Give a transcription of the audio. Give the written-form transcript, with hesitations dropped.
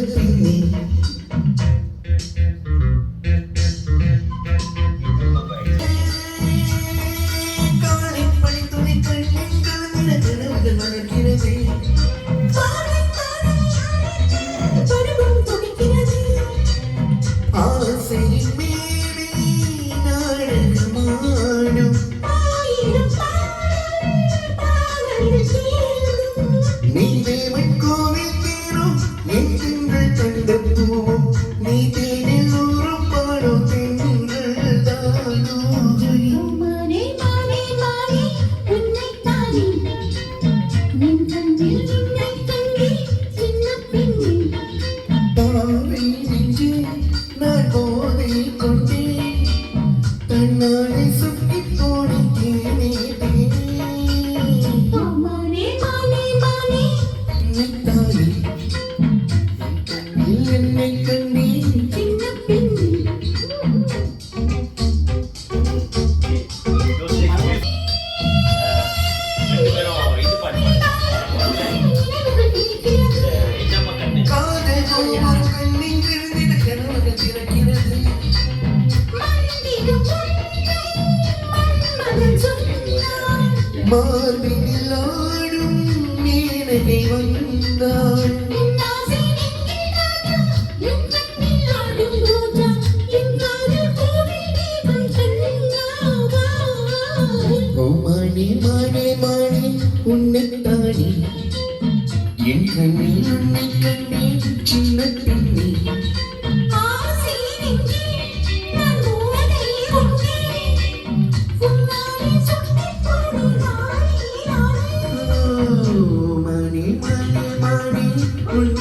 பின்னி காலைப்படி துணி கண்ணில் கனவுகள் வளர்கிறது ஆசையின் மேலே நாடகமாடும் நீ தேவன் கோவில் தேரும் என் திங்கள் கண்ட பூவும் நீ தேனில் ஊறும் பாடும் பெண்கள் தானோ பாவை நெஞ்சே நான் போதை கொண்டேன் தன்னாலே சுற்றி போனேன் நினைத்தாலே என்னை கண்டேன் காதல் கோபம் கண்ணில் விழுந்திட கனவுகள் திறக்கிறது மார்பினில் ஆடும் மேனகை வந்தாள் ஓ மானே மானே மானே உன்னைத்தானே என் கண்ணில் உன்னை கண்டேன் சின்ன பெண்ணே மானே மானே மானே உன்